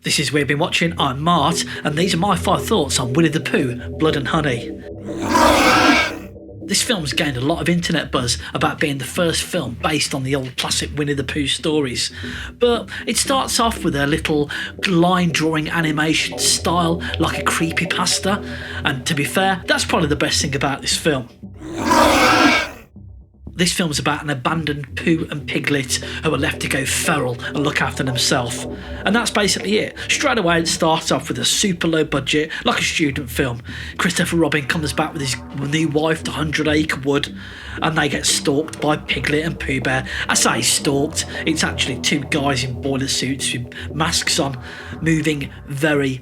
This is We've Been Watching, I'm Mart, and these are my 5 thoughts on Winnie the Pooh, Blood and Honey. This film's gained a lot of internet buzz about being the first film based on the old classic Winnie the Pooh stories, but it starts off with a little line drawing animation style like a creepypasta, and to be fair, that's probably the best thing about this film. This film's about an abandoned Pooh and Piglet who are left to go feral and look after themselves. And that's basically it. Straight away it starts off with a super low budget, like a student film. Christopher Robin comes back with his new wife to 100 Acre Wood, and they get stalked by Piglet and Pooh Bear. I say stalked, it's actually 2 guys in boiler suits with masks on, moving very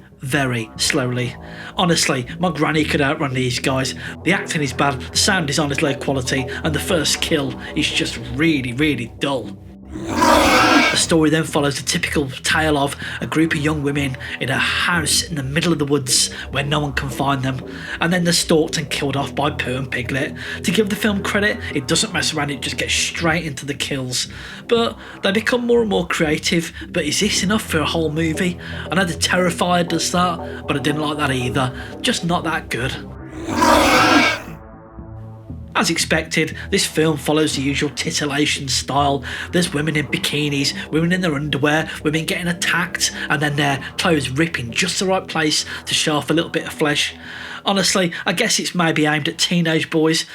slowly. Honestly, my granny could outrun these guys. The acting is bad, the sound design is low quality, and the first kill is just really dull. The story then follows the typical tale of a group of young women in a house in the middle of the woods where no one can find them, and then they're stalked and killed off by Pooh and Piglet. To give the film credit, it doesn't mess around, it just gets straight into the kills. But they become more and more creative. But is this enough for a whole movie? I know The Terrifier does that, but I didn't like that either. Just not that good. As expected, this film follows the usual titillation style. There's women in bikinis, women in their underwear, women getting attacked, and then their clothes ripping just the right place to show off a little bit of flesh. Honestly, I guess it's maybe aimed at teenage boys.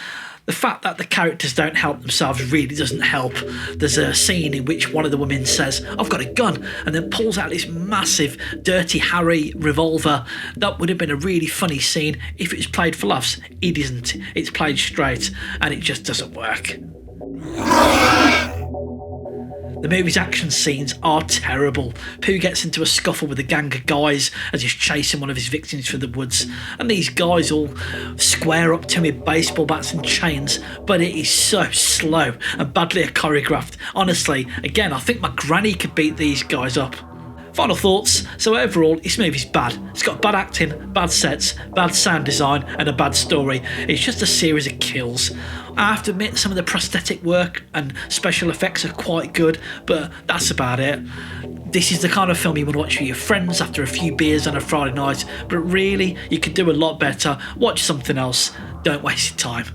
The fact that the characters don't help themselves really doesn't help. There's a scene in which one of the women says, "I've got a gun," and then pulls out this massive Dirty Harry revolver. That would have been a really funny scene if it was played for laughs. It isn't. It's played straight, and it just doesn't work. The movie's action scenes are terrible. Pooh gets into a scuffle with a gang of guys as he's chasing one of his victims through the woods, and these guys all square up to him with baseball bats and chains, but it is so slow and badly choreographed. Honestly, again, I think my granny could beat these guys up. Final thoughts. So overall, this movie's bad. It's got bad acting, bad sets, bad sound design, and a bad story. It's just a series of kills. I have to admit, some of the prosthetic work and special effects are quite good, but that's about it. This is the kind of film you would watch with your friends after a few beers on a Friday night, but really, you could do a lot better. Watch something else. Don't waste your time.